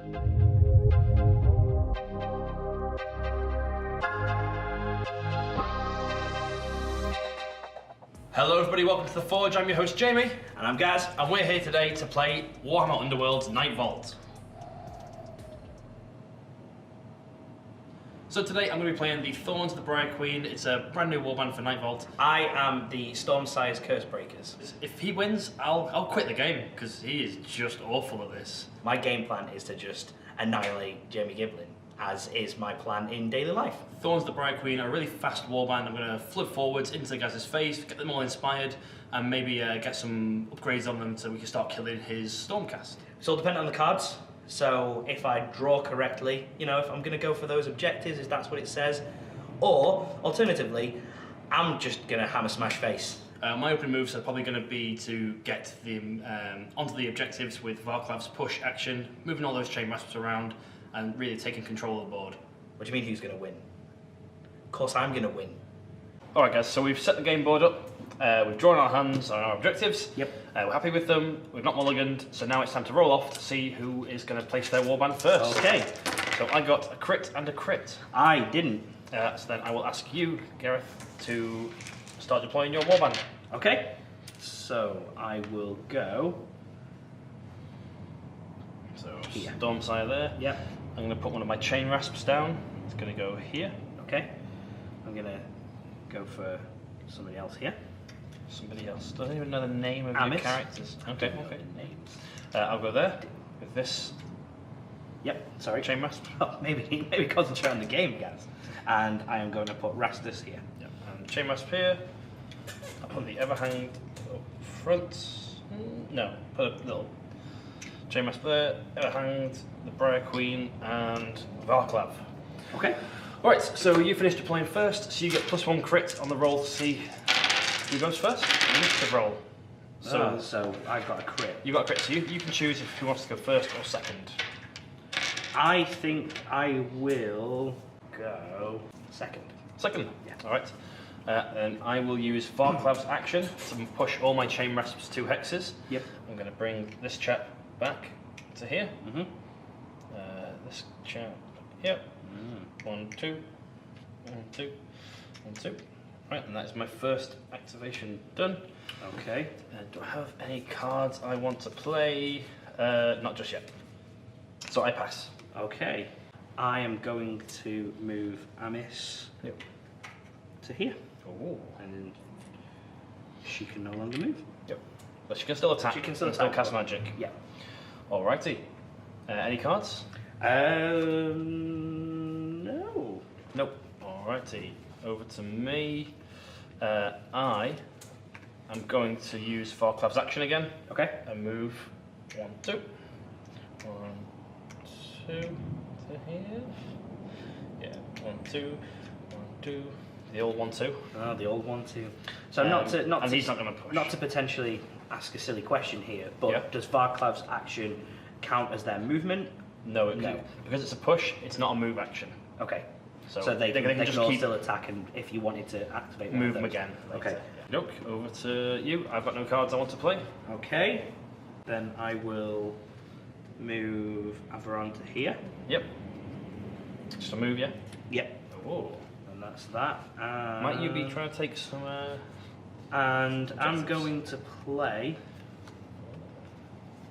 Hello everybody, welcome to The Forge. I'm your host Jamie. And I'm Gaz. And we're here today to play Warhammer Underworlds Nightvault. So today I'm going to be playing the Thorns of the Briar Queen. It's a brand new warband for Nightvault. I am the Storm-sized Curse Breakers. If he wins, I'll quit the game, because he is just awful at this. My game plan is to just annihilate Jamie Giblin, as is my plan in daily life. Thorns of the Briar Queen are a really fast warband. I'm going to flood forwards into the guy's face, get them all inspired, and maybe get some upgrades on them so we can start killing his Stormcast. It's all dependent on the cards. So if I draw correctly, you know, if I'm going to go for those objectives, if that's what it says, or alternatively, I'm just going to hammer smash face. My opening moves are probably going to be to get them onto the objectives with Varklav's push action, moving all those chain rasps around, and really taking control of the board. What do you mean who's going to win? Of course I'm going to win. Alright guys, so we've set the game board up, we've drawn our hands on our objectives, Yep. We're happy with them, we've not mulliganed, so now it's time to roll off to see who is going to place their warband first. Okay. So I got a crit and a crit. I didn't. So then I will ask you, Gareth, to start deploying your warband. Okay. So I will go. So Here. Stormsire there. Yep. I'm going to put one of my chain rasps down. It's going to go here. Okay. I'm going to go for somebody else here. Somebody else. Doesn't even know the name of Amis. your characters. Okay, okay. Names. I'll go there with this Yep. Sorry. chain rasp. Oh, maybe concentrate on the game, guys. And I am going to put Rastus here. Yep. And chain rasp here. I'll put the Everhanged up front. No, put a little chain rasp there. Everhanged, the Briar Queen, and Varklav. Okay. Alright, so you finished deploying first, so you get +1 crit on the roll to see who goes first. Initiative roll. So I got a crit. You got a crit, so you can choose if who wants to go first or second. I think I will go second. Second? Yeah. Alright. Then I will use Varklav's action to push all my chain rasps 2 hexes. Yep. I'm going to bring this chap back to here. Mm-hmm. This chap here. 1, 2, 1, 2, 1, 2. Right, and that's my first activation done. Okay. Do I have any cards I want to play? Not just yet. So I pass. Okay. I am going to move Amis to here. Oh. And then she can no longer move. Yep. But she can still attack. She can still and attack. cast magic. Yeah. Alrighty. Any cards? No. Nope. Alrighty. Over to me. I am going to use Varklav's action again. Okay. And move 1, 2. 1, 2 to here. Yeah. 1, 2. 1, 2. The old 1, 2. Oh, the old one too. So not to and he's not going to push. Not to potentially ask a silly question here, but Yeah. does Varklav's action count as their movement? No, No. Because it's a push. It's not a move action. Okay. So, So they can just all keep still attack, and if you wanted to activate one move of them those. again. Okay. Later. Look, over to you. I've got no cards I want to play. Okay. Then I will move Averon to here. Yep. Just a move, yeah. Yep. Oh. And that's that. Might you be trying to take some? And I'm objectives? going to play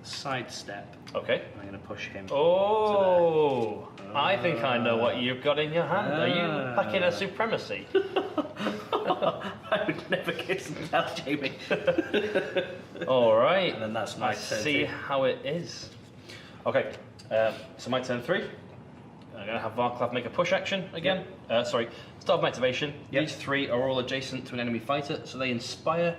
Sidestep. Okay. I'm going to push him. Oh. I think I know what you've got in your hand. Are you packing a supremacy? I would never get something else, Jamie. All right. And then that's my Let's turn see too. how it is. Okay. So my turn 3. I'm going to have Varklav make a push action again. Sorry. Start of my activation. Yep. These 3 are all adjacent to an enemy fighter, so they inspire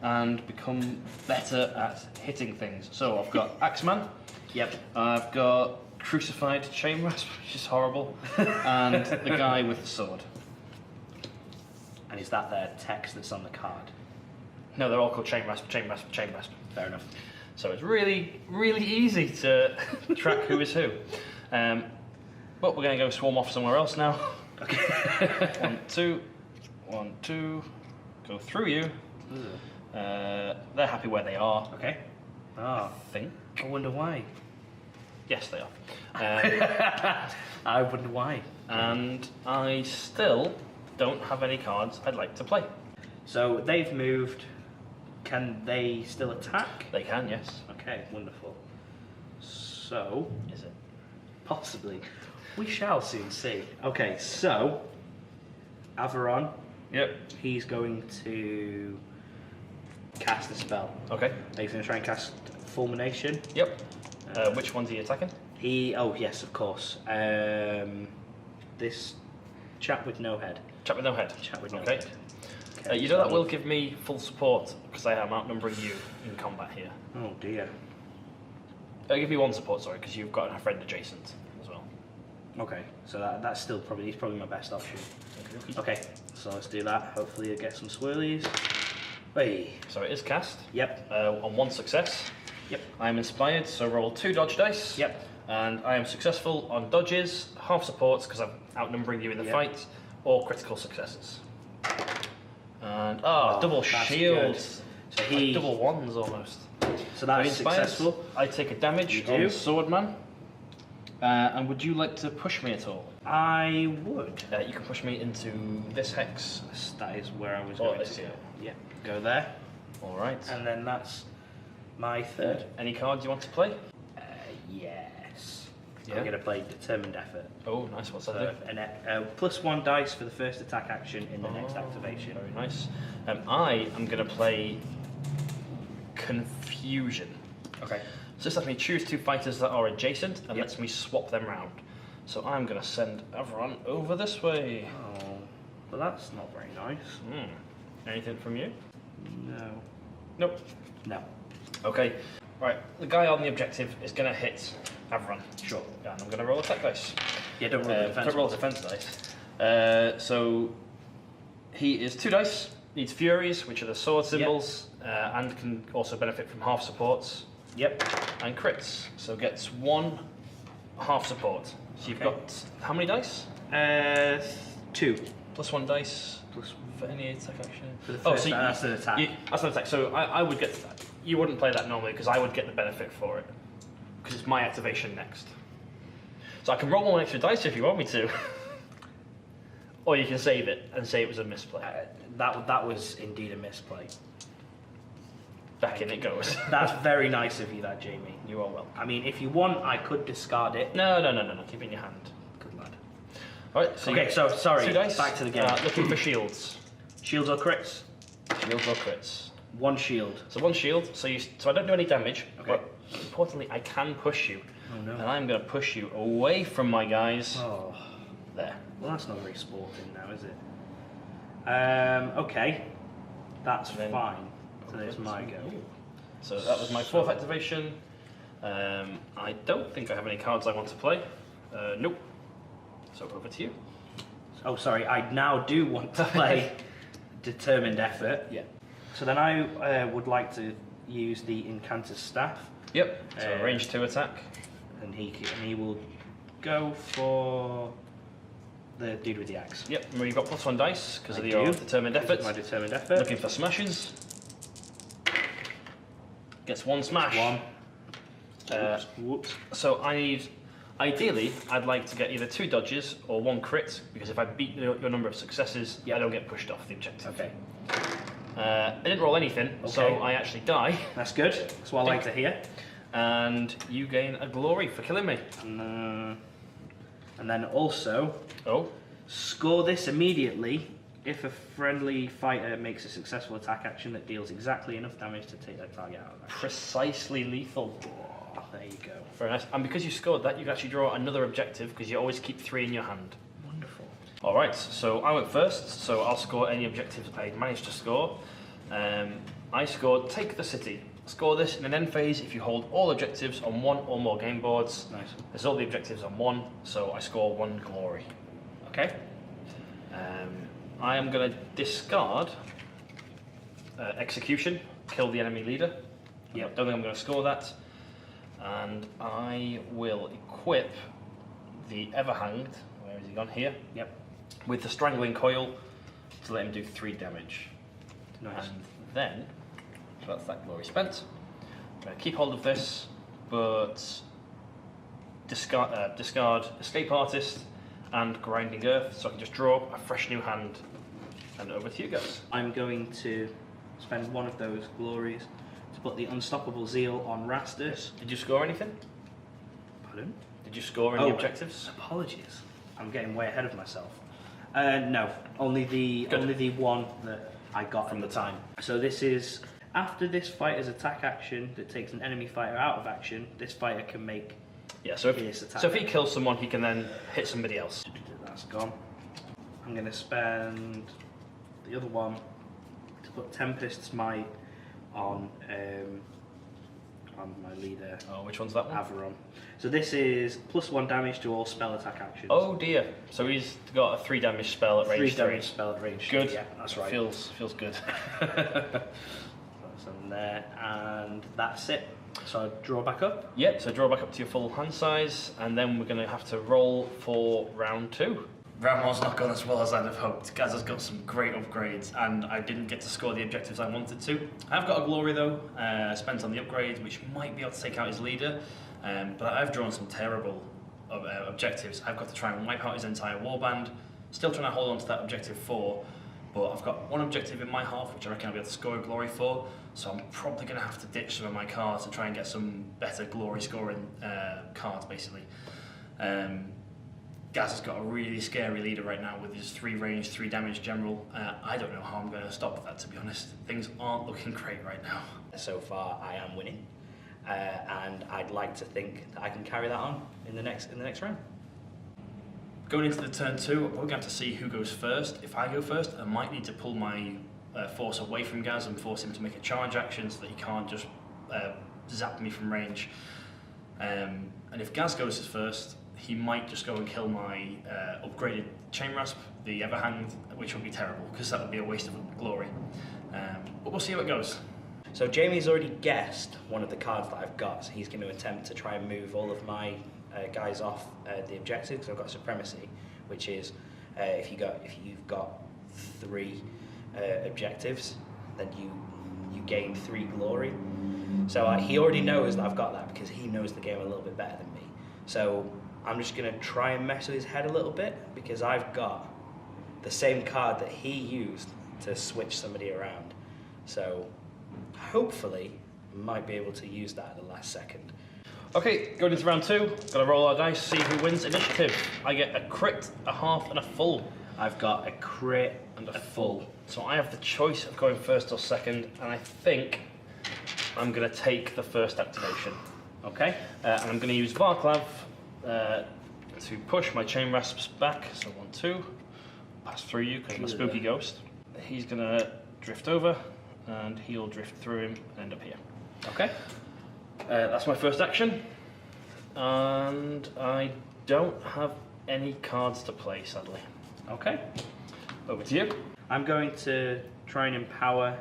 and become better at hitting things. So I've got Axeman. Yep. I've got Crucified Chain Rasp, which is horrible, and the guy with the sword. And is that their text that's on the card? No, they're all called Chain Rasp, Chain Rasp, Chain Rasp. Fair enough. So it's really, really easy to track who is who. But we're going to go swarm off somewhere else now. Okay. 1, 2, 1, 2. Go through you. They're happy where they are. Okay. Oh, I think. I wonder why. Yes, they are. I wonder why. And I still don't have any cards I'd like to play. So they've moved. Can they still attack? They can, yes. Okay, wonderful. So, Is it? possibly. We shall soon see. Okay, so Averon, Yep. he's going to cast a spell. Okay. He's going to try and cast Fulmination. Yep. Which one's he attacking? Oh yes, of course. This chap with no head. Chap with no head. Chap with no okay. head. Okay, You know that will give me full support because I am outnumbering you in combat here. Oh dear. I'll give you one support, sorry, because you've got a friend adjacent as well. Okay, so that's still he's probably my best option. Okay, so let's do that. Hopefully I get some swirlies. Hey. So it is cast. Yep. On one success. Yep. I am inspired, so roll 2 dodge dice. Yep. And I am successful on dodges, half supports because I'm outnumbering you in the Yep. fight, or critical successes. And double that's shields. good. So he double ones almost. So that I'm is inspired. successful. I take a damage You on do. Swordman. And would you like to push me at all? I would. You can push me into this hex. That is where I was Oh, going this to go. here. Yeah, go there. All right. And then that's my third. Any cards you want to play? Yes. Yeah. I'm going to play Determined Effort. Oh, nice. What's that So do? +1 dice for the first attack action in the next Oh, activation. Very nice. I am going to play Confusion. Okay. So this lets me choose 2 fighters that are adjacent and Yep. lets me swap them round. So I'm going to send everyone over this way. Oh, but that's not very nice. Anything from you? No. Nope. No. Okay. Right. The guy on the objective is going to hit Avron. Sure. And I'm going to roll attack dice. Yeah, don't roll the defense. Don't roll ones. defense dice. So he is 2 dice. Needs Furies, which are the sword symbols, and can also benefit from half supports. Yep. And crits. So gets 1 half support. So you've Okay. got how many dice? 2. +1 dice Plus for any attack action. For the first, that's an attack. That's an attack. So I would get that. You wouldn't play that normally because I would get the benefit for it because it's my activation next. So I can roll 1 extra dice if you want me to, or you can save it and say it was a misplay. That was indeed a misplay. Back in it goes. That's very nice of you, that Jamie. You are welcome. I mean, if you want, I could discard it. No. Keep it in your hand. Good lad. All right. So Okay, so sorry. 2 dice. Back to the game. Looking for shields. Shields or crits? Shields or crits. 1 shield. So 1 shield. So I don't do any damage. Okay. But importantly, I can push you. Oh no. And I'm going to push you away from my guys. Oh. There. Well, that's not very sporting now, is it? Okay. That's And then- fine. So there's my go. So that was my 4th activation. I don't think I have any cards I want to play. Nope. So over to you. Oh, sorry. I now do want to play Determined Effort. Yeah. So then I would like to use the Incanter's Staff. Yep. So range 2 attack. And he will go for the dude with the axe. Yep. Remember you've got +1 dice because of I your do. determined This is effort. my Determined Effort. Looking for smashes. Gets 1 smash. 1. Whoops. So ideally, I'd like to get either 2 dodges or 1 crit because if I beat your number of successes, I don't get pushed off the objective. Okay. I didn't roll anything, so Okay. I actually die. That's good. That's what I like to hear. And you gain a glory for killing me. And then also, Oh. score this immediately if a friendly fighter makes a successful attack action that deals exactly enough damage to take their target out of action. Precisely lethal. Oh, there you go. Very nice. And because you scored that, you can actually draw another objective because you always keep 3 in your hand. Wonderful. Alright, so I went first, so I'll score any objectives I managed to score. I scored Take the City. Score this in an end phase if you hold all objectives on 1 or more game boards. Nice. There's all the objectives on 1, so I score 1 glory. Okay. I am going to discard Execution, kill the enemy leader. Yep. Don't think I'm going to score that. And I will equip the Everhanged, where has he gone? Here. Yep. With the Strangling Coil to let him do 3 damage. Nice. And then, so that's that glory spent. I'm going to keep hold of this, but discard Escape Artist and Grinding Earth, so I can just draw a fresh new hand. And over to you guys. I'm going to spend one of those glories to put the Unstoppable Zeal on Rastus. Did you score anything? Pardon? Did you score any objectives? Apologies. I'm getting way ahead of myself. No, only the one that I got From at the time. So this is after this fighter's attack action that takes an enemy fighter out of action. This fighter can make Yeah. So this attack. if he kills someone, he can then hit somebody else. That's gone. I'm going to spend the other one to put Tempest's Might on my leader. Oh, which one's that one? Averon. So this is +1 damage to all spell attack actions. Oh dear. So he's got a 3 damage spell at range 3 damage spell at range. Good. Yeah, that's right. Feels good. That's on there, and that's it. So I draw back up. Yep. So draw back up to your full hand size, and then we're going to have to roll for round 2. Round 1's not gone as well as I'd have hoped. Gaz has got some great upgrades, and I didn't get to score the objectives I wanted to. I've got a glory though, spent on the upgrades, which might be able to take out his leader, but I've drawn some terrible objectives. I've got to try and wipe out his entire warband, still trying to hold on to that objective 4, but I've got one objective in my half, which I reckon I'll be able to score a glory for, so I'm probably going to have to ditch some of my cards to try and get some better glory scoring cards, basically. Gaz has got a really scary leader right now with his 3 range, 3 damage general. I don't know how I'm going to stop that, to be honest. Things aren't looking great right now. So far, I am winning, and I'd like to think that I can carry that on in the next round. Going into the turn 2, we're going to have to see who goes first. If I go first, I might need to pull my force away from Gaz and force him to make a charge action so that he can't just zap me from range. And if Gaz goes first, he might just go and kill my upgraded Chain Rasp, the Everhand, which would be terrible because that would be a waste of glory. But we'll see how it goes. So Jamie's already guessed one of the cards that I've got, so he's going to attempt to try and move all of my guys off the objective, because I've got Supremacy, which is if you've got 3 objectives, then you gain 3 glory. So he already knows that I've got that because he knows the game a little bit better than me. So I'm just going to try and mess with his head a little bit, because I've got the same card that he used to switch somebody around. So hopefully I might be able to use that at the last second. Okay, going into round 2, gotta roll our dice, see who wins initiative. I get a crit, a half, and a full. I've got a crit And a full. So I have the choice of going first or second, and I think I'm gonna take the first activation. Okay. And I'm gonna use Varklav to push my Chain Rasps back. So 1, 2, pass through you because I'm a spooky ghost. He's gonna drift over, and he'll drift through him and end up here. Okay. That's my first action, and I don't have any cards to play, sadly. Okay. Over to you. I'm going to try and empower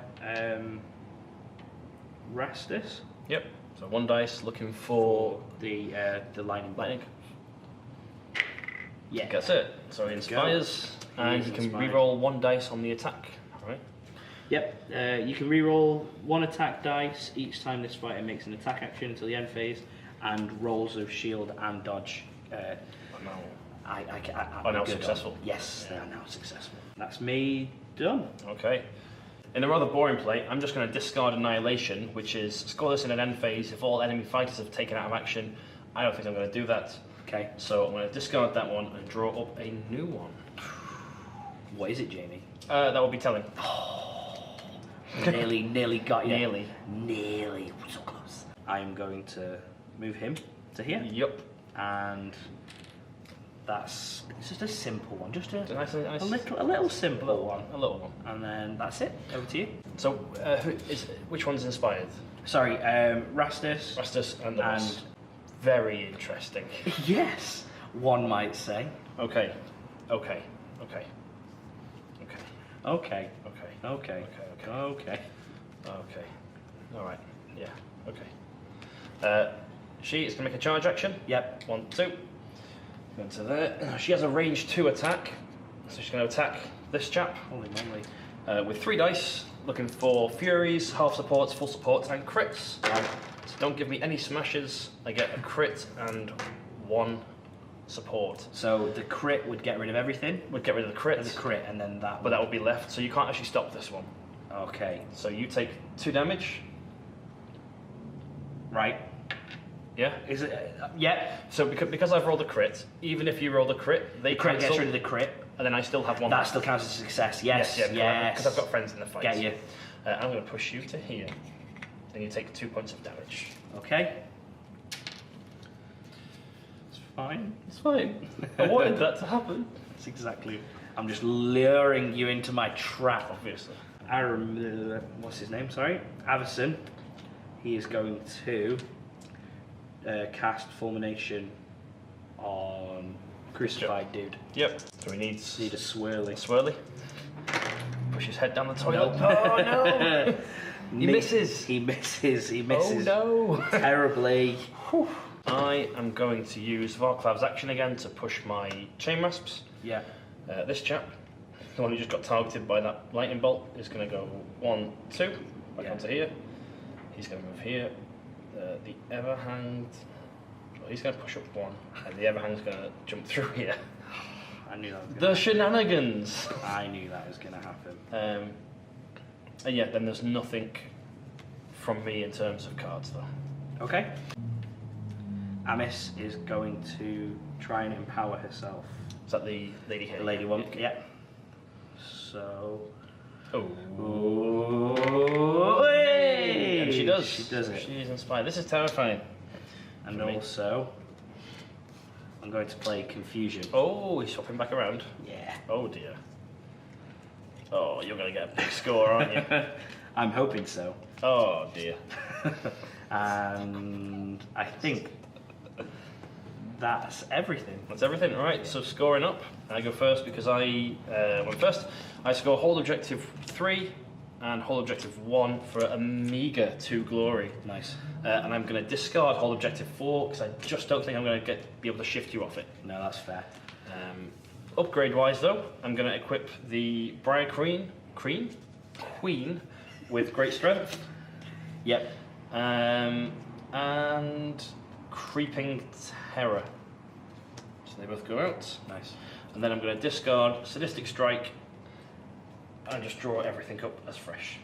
Rastus. Yep. So 1 dice, looking for The lightning. lightning. Yeah. That's it. So he inspires, and is he can inspired. re-roll 1 dice on the attack. All right. Yep. You can re-roll 1 attack dice each time this fighter makes an attack action until the end phase, and rolls of shield and dodge. No. I'm now good successful. on. Yes, they are now successful. That's me done. Okay. In a rather boring play, I'm just going to discard Annihilation, which is score this in an end phase if all enemy fighters have taken out of action. I don't think I'm going to do that. Okay. So I'm going to discard that one and draw up a new one. What is it, Jamie? That would be telling. Nearly got you. Nearly. So close. I'm going to move him to here, Yup. and it's just a simple one, just a Nice. little simple one. A little one. And then that's it. Over to you. So, which one's inspired? Sorry, Rastus. Rastus and the boss. Very interesting. Yes, one might say. Okay. Okay. All right. Yeah. Okay. She is going to make a charge action. Yep. 1, 2. Go into there. She has a range 2 attack, so she's going to attack this chap. Holy moly. With 3 dice, looking for furies, half supports, full supports, and crits. So don't give me any smashes. I get a crit and 1 support. So the crit would get rid of everything? Would get rid of the crit. And then that. But that would be left, so you can't actually stop this one. Okay. So you take 2 damage. Right. Yeah. Is it? Yeah. So because I've rolled a crit, even if you roll the crit, they Crit cancel, gets rid of the crit. and then I still have 1. That still counts as a success. Yes. Yes. Yes. Because I've got friends in the fight. Get you. I'm going to push you to here, and you take 2 points of damage. Okay. It's fine. It's fine. I wanted that to happen. That's exactly. I'm just luring you into my trap. Obviously. What's his name? Sorry, Avison. He is going to cast Fulmination on Crucified Dude. Yep. So he needs Need a swirly. swirly. Push his head down the toilet. Nope. Oh no! He misses. He misses. He misses. Oh no! Terribly. I am going to use Varklav's action again to push my chain rasps. Yeah. This chap, the one who just got targeted by that lightning bolt, is going to go 1, 2, back onto here. He's going to move here. The Everhanged, well, he's going to push up 1, and the Everhanged's going to jump through here. I knew that was The shenanigans! I knew that was going to happen. And yeah, then there's nothing from me in terms of cards though. Okay. Amis is going to try and empower herself. Is that the lady here? The lady one, yeah. So. Oh. Hey! And she does. She does it. She's inspired. This is terrifying. And For me. also, I'm going to play Confusion. Oh, he's swapping back around. Yeah. Oh dear. Oh, you're going to get a big score, aren't you? I'm hoping so. Oh dear. And I think that's everything. That's everything. All right, so scoring up. I go first because I went first. I score hold objective 3 and hold objective 1 for a meager 2 glory. Nice. And I'm going to discard hold objective 4 because I just don't think I'm going to be able to shift you off it. No, that's fair. Upgrade wise though, I'm going to equip the Briar Queen with great strength. Yep. And Creeping Terror. So they both go out. Nice. And then I'm going to discard Sadistic Strike and just draw everything up as fresh.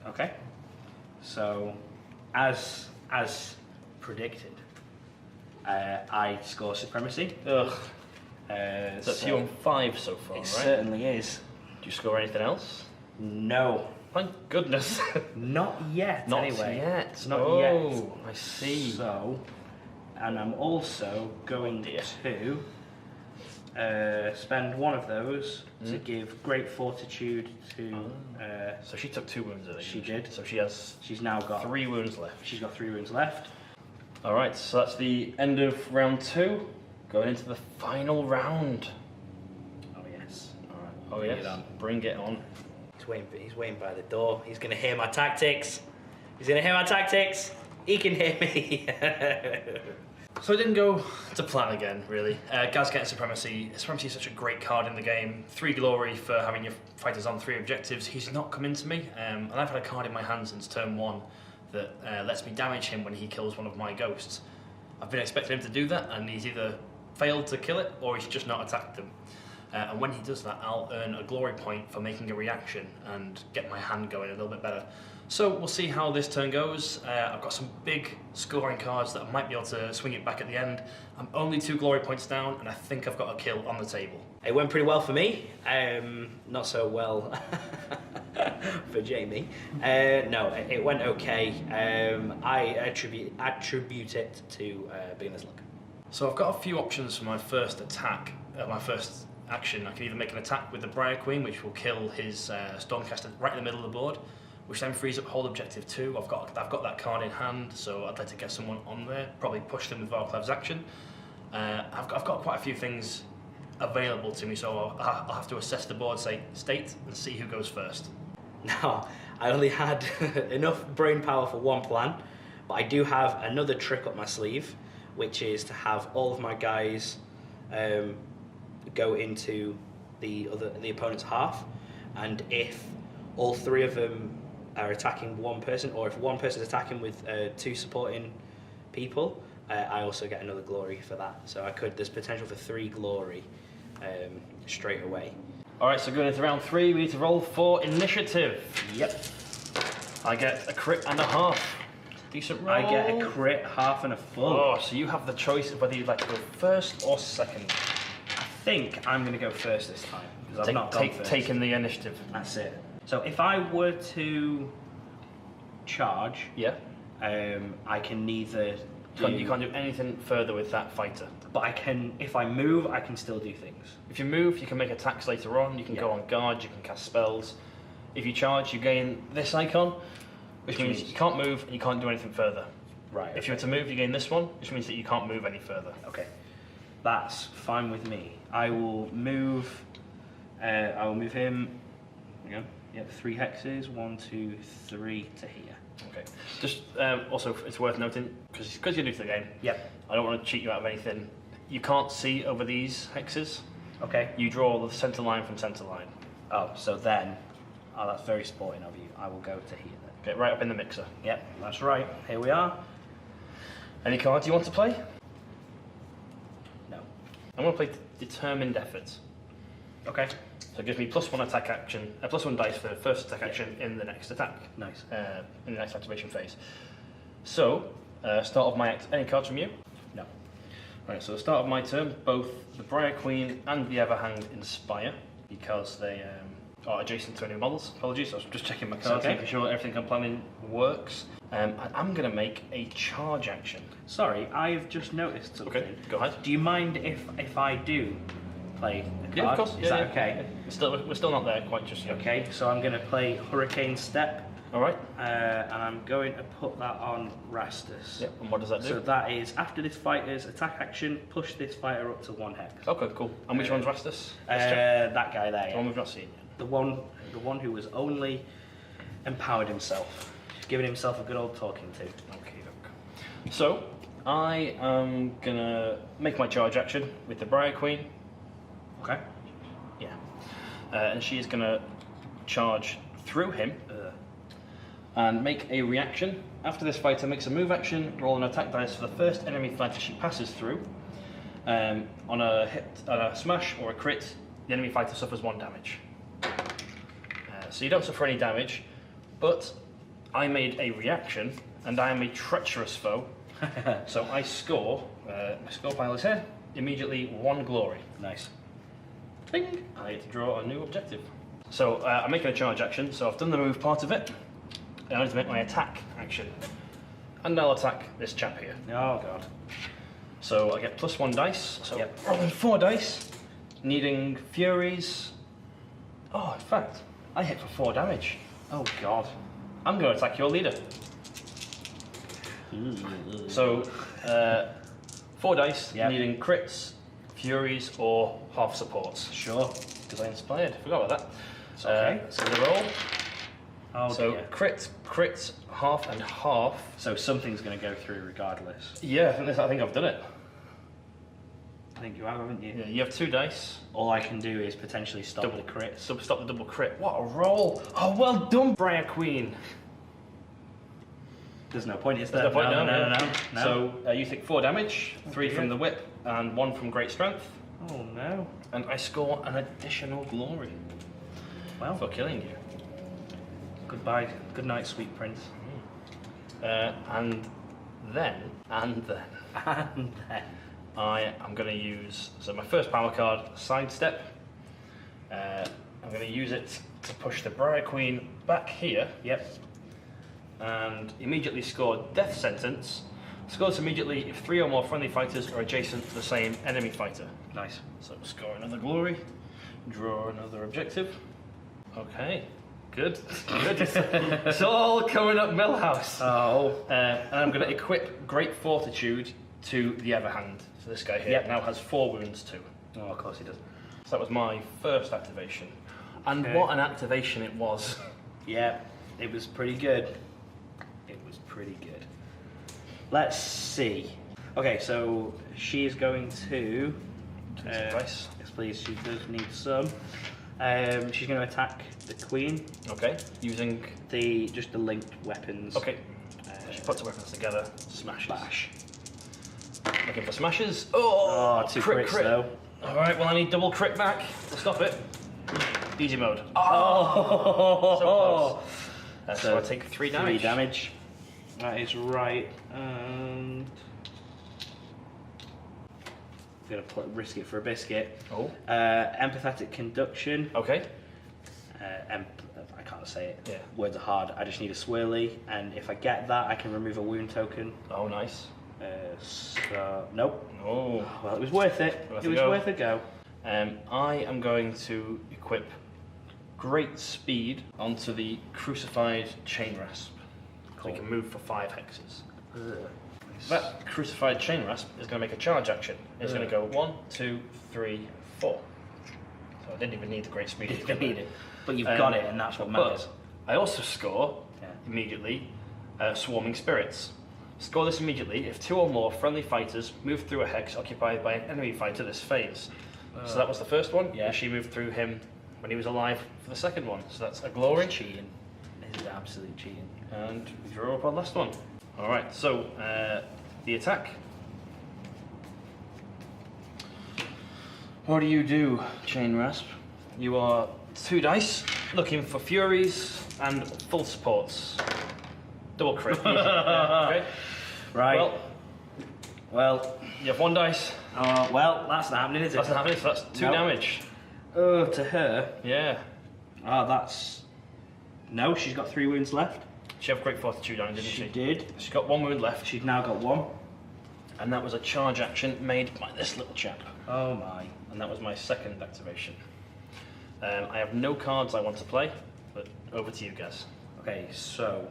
Okay. So, as predicted, I score Supremacy. Ugh. That's you on 5 so far, It right? certainly is. Do you score anything else? No. Thank goodness. Not yet, Not anyway. yet. Not yet. yet. I see. So, and I'm also going to spend one of those to give Great Fortitude to... So she took 2 wounds, I think. She did. So she has She's now got 3 wounds left. She's got 3 wounds left. Alright, so that's the end of round 2. Going into the final round. Oh yes. Alright. Oh Bring yes. it on. Bring it on. He's waiting by the door. He's going to hear my tactics. He's going to hear my tactics. He can hear me. So it didn't go to plan again, really. Gaz getting Supremacy. Supremacy is such a great card in the game. 3 glory for having your fighters on 3 objectives. He's not come into me, and I've had a card in my hand since turn 1 that lets me damage him when he kills one of my ghosts. I've been expecting him to do that, and he's either failed to kill it or he's just not attacked them. And when he does that, I'll earn a glory point for making a reaction and get my hand going a little bit better. So we'll see how this turn goes. I've got some big scoring cards that I might be able to swing it back at the end. I'm only 2 glory points down, and I think I've got a kill on the table. It went pretty well for me. Not so well for Jamie. No, it went okay. I attribute it to beginner's luck. So I've got a few options for my first attack, my first action. I can either make an attack with the Briar Queen, which will kill his Stormcaster right in the middle of the board, which then frees up hold objective 2. I've got that card in hand, so I'd like to get someone on there, probably push them with Varklav's action. I've got quite a few things available to me, so I'll have to assess the board, say state, and see who goes first. Now, I only had enough brain power for one plan, but I do have another trick up my sleeve, which is to have all of my guys go into the opponent's half, and if all 3 of them are attacking one person, or if one person's attacking with 2 supporting people, I also get another glory for that. So there's potential for 3 glory straight away. Alright, so going into round 3, we need to roll for initiative. Yep. I get a crit and a half. Decent roll. I get a crit, half and a full. Oh, so you have the choice of whether you'd like to go first or second. I think I'm going to go first this time, because I've not gone first. Taking the initiative. That's it. So if I were to charge, Yeah. I can neither You can't do anything further with that fighter. But I can, if I move, I can still do things. If you move, you can make attacks later on, you can go on guard, you can cast spells. If you charge, you gain this icon, which means you can't move and you can't do anything further. Right. If you were to move, you gain this one, which means that you can't move any further. Okay. That's fine with me. I will move him, hang on, yep, 3 hexes, 1, 2, 3 to here. Okay. Just also, it's worth noting, because you're new to the game, Yep. I don't want to cheat you out of anything. You can't see over these hexes. Okay. You draw the centre line from centre line. Oh, so then, that's very sporting of you. I will go to here then. Okay, right up in the mixer. Yep, that's right. Here we are. Any cards you want to play? No. I'm going to play Determined Effort. Okay. So it gives me +1 attack action, +1 dice for the first attack action in the next attack. Nice. In the next activation phase. So, start of my any cards from you? No. Right, so the start of my turn, both the Briar Queen and the Everhand inspire, because they are adjacent to any models. Apologies, I was just checking my cards, making sure everything I'm planning works. I'm going to make a charge action. Sorry, I've just noticed something. Okay, go ahead. Do you mind if I do play a card? Yeah, of course. Is that okay? We're still not there quite just yet. Okay, so I'm going to play Hurricane Step. All right. And I'm going to put that on Rastus. Yep. And what does that do? So that is, after this fighter's attack action, push this fighter up to 1 hex. Okay, cool. And which one's Rastus? That guy there. The one we've not seen yet. The one who was only empowered himself. Just giving himself a good old talking to. Okay, look. So, I am going to make my charge action with the Briar Queen. Okay. Yeah. And she is going to charge through him and make a reaction. After this fighter makes a move action, roll an attack dice for the first enemy fighter she passes through. On a hit, a smash or a crit, the enemy fighter suffers 1 damage. So you don't suffer any damage, but I made a reaction and I am a treacherous foe. So I score, my score pile is here, immediately 1 glory. Nice. Bing! I get to draw a new objective. So I'm making a charge action, so I've done the move part of it. I need to make my attack action. And I'll attack this chap here. Oh god. So I get +1 dice. So Yep. rolling 4 dice, needing Furies. Oh, in fact, I hit for 4 damage. Oh god. I'm going to attack your leader. So 4 dice, Yep. needing crits, Furies, or half supports. Sure. Because I inspired. Forgot about that. It's okay. So the roll. Oh So dear. crit, half and half. So something's going to go through regardless. Yeah, I think I've done it. I think you have, haven't you? Yeah, you have 2 dice. All I can do is potentially stop Double the crits. Stop the double crit. What a roll! Oh, well done, Briar Queen. There's no point, is there? There's no point, no. So you take 4 damage, 3 from the whip, and 1 from great strength. Oh no. And I score an additional glory. Well, For killing you. goodbye. Good night, sweet prince. And then, And then. I am going to use, so my first power card, Sidestep. I'm going to use it to push the Briar Queen back here. Yep. And immediately score Death Sentence. Scores immediately if 3 or more friendly fighters are adjacent to the same enemy fighter. Nice. So score another glory, draw another objective. Okay, good, good. It's all coming up Millhouse. Oh. And I'm going to equip Great Fortitude to the Everhand. So this guy here Yep. now has 4 wounds too. Oh, of course he does. So that was my first activation. And Okay. what an activation it was. Yeah, it was pretty good. It was pretty good. Let's see. Okay, so she's going to... Take some dice. Yes, please. She does need some. She's going to attack the queen. Okay, using... Just the linked weapons. Okay, she puts the weapons together, smashes. Bash. Looking for smashes. Oh, two crit, crits though. Alright, well I need double crit back to stop it. Easy mode. Oh! So close. So I take 3 damage. 3 damage. That is right. I'm going to risk it for a biscuit. Oh. Empathetic conduction. Okay. I can't say it. Yeah. Words are hard. I just need a swirly, and if I get that, I can remove a wound token. Oh, nice. So nope. Oh. Well, it was worth it. It was worth a go. I am going to equip Great Speed onto the Crucified Chain Rasp. So we can move for 5 hexes. That Crucified Chain Rasp is going to make a charge action. It's going to go 1, 2, 3, 4. So I didn't even need the Great Speed. You didn't need it. But you've got it, and that's what matters. I also score immediately Swarming Spirits. Score this immediately if 2 or more friendly fighters move through a hex occupied by an enemy fighter this phase. So that was the first one. Yeah. And she moved through him when he was alive for the second one. So that's a glory. It's cheating. This is absolute cheating. And we draw up our last one. Alright, so the attack. What do you do, Chain Rasp? You are 2 dice, looking for furies and full supports. Double crit. Yeah, okay. Right. Well, you have 1 dice. well, that's not happening, is it? That's not happening, so that's 2 damage. Oh, to her. Yeah. That's... No, she's got 3 wounds left. She had great fortitude on, didn't she? She did. She's got 1 wound left. She's now got 1. And that was a charge action made by this little chap. Oh my. And that was my second activation. I have no cards I want to play, but over to you guys. Okay, so...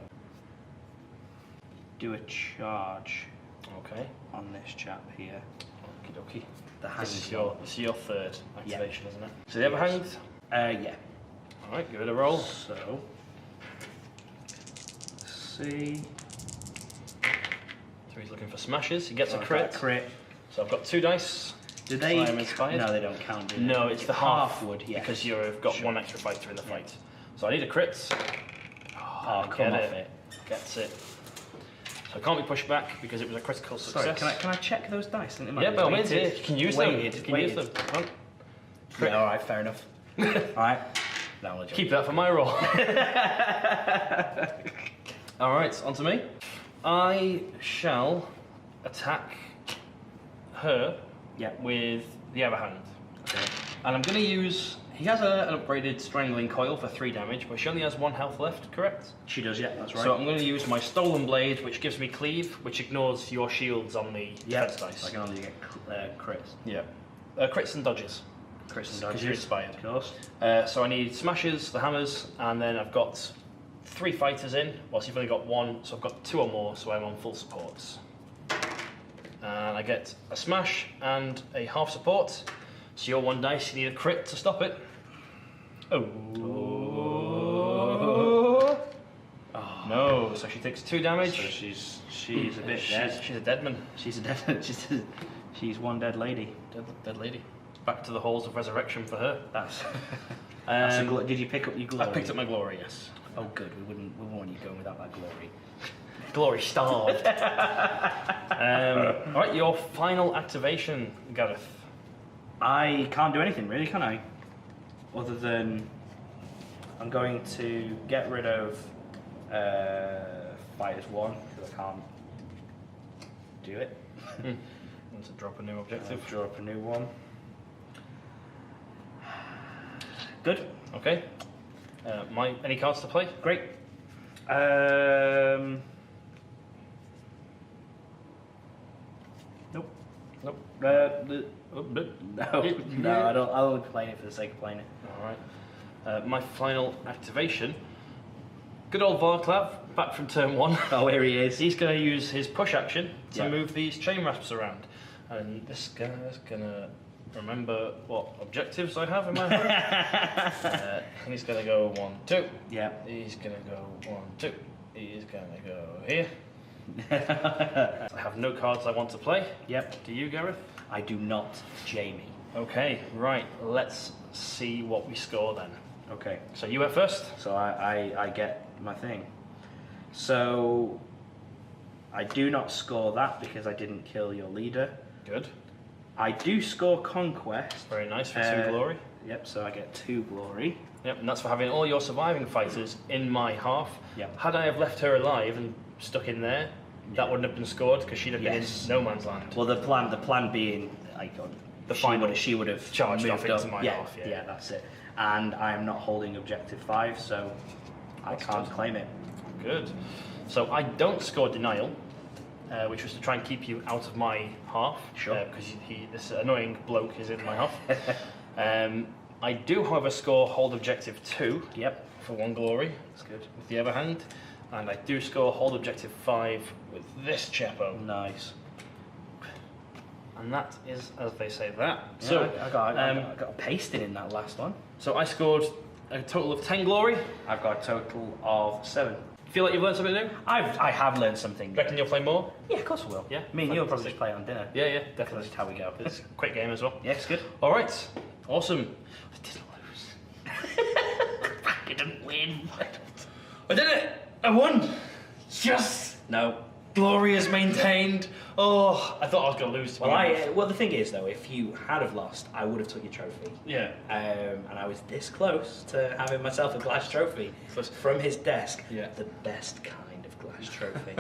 Do a charge Okay. on this chap here. Okie dokie. The This is hanged your third activation, isn't it? So the other hanged? yeah. Alright, give it a roll. So... See... So he's looking for smashes. He gets a Got crit. that crit. So I've got 2 dice. Do they... I'm inspired. No, they don't count, do they? No, it's the half would, yeah. because you've got 1 extra fighter in the fight. So I need a crit. Oh, come off it. Gets it. So I can't be pushed back because it was a critical success. Sorry, can I check those dice? I think they might Yeah, be by all means, yeah. weighted. You can use them. You can use them. Come on. Yeah, alright, fair enough. Alright. Now we'll Keep that for my roll. Alright, on to me. I shall attack her with the other hand. Okay. And I'm going to use... He has an upgraded Strangling Coil for 3 damage, but she only has 1 health left, correct? She does, yeah, that's right. So I'm going to use my Stolen Blade, which gives me Cleave, which ignores your shields on the defense dice. I can only get crits. Yeah. Crits and dodges. Crits and dodges. Because you're inspired. Of course. So I need smashes, the hammers, and then I've got 3 fighters in, whilst you've only got 1, so I've got 2 or more, so I'm on full supports. And I get a smash and a half support. So your 1 dice, you need a crit to stop it. Oh. No, so she takes 2 damage. So she's a bit dead. She's a dead man. She's a dead. She's one dead lady. Dead lady. Back to the halls of resurrection for her. That's. Did you pick up your glory? I picked up my glory, yes. Oh, good. We wouldn't want you going without that glory. Glory starved. Alright, your final activation, Gareth. I can't do anything really, can I? Other than I'm going to get rid of Fighters 1 because I can't do it. Want to drop a new objective? Draw up a new one. Good. Okay. Any cards to play? Great. Nope. Nope. No, I don't. I'll only play it for the sake of playing it. Alright. My final activation. Good old Varklav, back from turn 1. Oh, here he is. He's going to use his push action to move these chain rasps around. And this guy's going to remember what objectives I have in my hand. And he's going to go 1, 2. Yeah. He's going to go 1, 2. He's going to go here. I have no cards I want to play. Yep. Do you, Gareth? I do not, Jamie. Okay, right. Let's see what we score then. Okay. So you went first. So I get my thing. So I do not score that because I didn't kill your leader. Good. I do score conquest. Very nice for 2 glory. Yep, so I get 2 glory. Yep, and that's for having all your surviving fighters in my half. Yep. Had I have left her alive and stuck in there, that wouldn't have been scored because she'd have been in no man's land. Well, the plan being, like, she would have charged moved off into up. my Yeah, half. yeah, that's it. And I am not holding objective 5, so I can't claim it. Good. So I don't score denial, which was to try and keep you out of my half. Sure. Because this annoying bloke is in my half. I do, however, score hold objective 2. Yep. For 1 glory. That's good. With the Everhand. And I do score hold objective 5 with this Chepo. Nice. And that is, as they say, that. Yeah, So I got a pasting in that last one. So I scored a total of 10 glory. I've got a total of 7. Feel like you've learned something new? I have learned something. Reckon you'll play more? Yeah, of course I will. Yeah, Me and you'll probably fantastic. just play it on dinner. Yeah, definitely. That's how we go. It's a quick game as well. Yeah, it's good. All right, awesome. I didn't lose. You didn't win. I did it. I won. Yes. No. Glory is maintained. Oh, I thought I was going to lose. Well, the thing is, though, if you had have lost, I would have took your trophy. Yeah. And I was this close to having myself a glass trophy from his desk. Yeah. The best kind of glass trophy.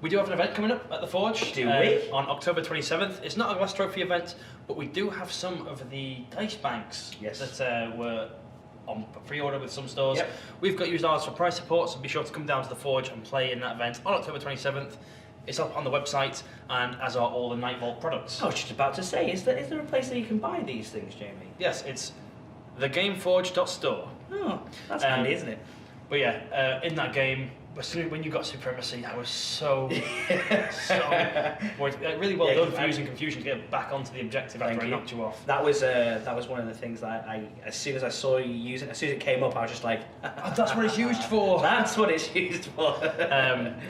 We do have an event coming up at the Forge. Do we? On October 27th. It's not a glass trophy event, but we do have some of the dice banks that were on pre-order with some stores. Yep. We've got used ours for price support, so be sure to come down to the Forge and play in that event on October 27th. It's up on the website, and as are all the Nightvault products. I was just about to say, is there a place that you can buy these things, Jamie? Yes, it's thegameforge.store. Oh, that's handy, isn't it? But yeah, in that game, when you got Supremacy, I was so worried. Really well done for using Confusion to get back onto the objective after I knocked you off. That was one of the things that I as soon as I saw you use it, as soon as it came up, I was just like, Oh, that's what it's used for. That's what it's used for.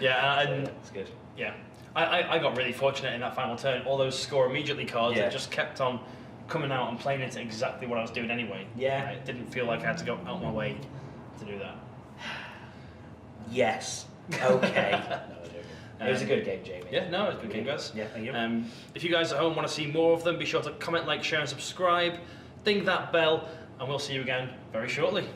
Yeah, and that's good. yeah, I got really fortunate in that final turn. All those score immediately cards that just kept on coming out and playing into exactly what I was doing anyway. Yeah. It didn't feel like I had to go out my way to do that. Yes. Okay. It was a good game, Jamie. Yeah, no, it was a good game, guys. Yeah, thank you. If you guys at home want to see more of them, be sure to comment, like, share, and subscribe. Ding that bell, and we'll see you again very shortly.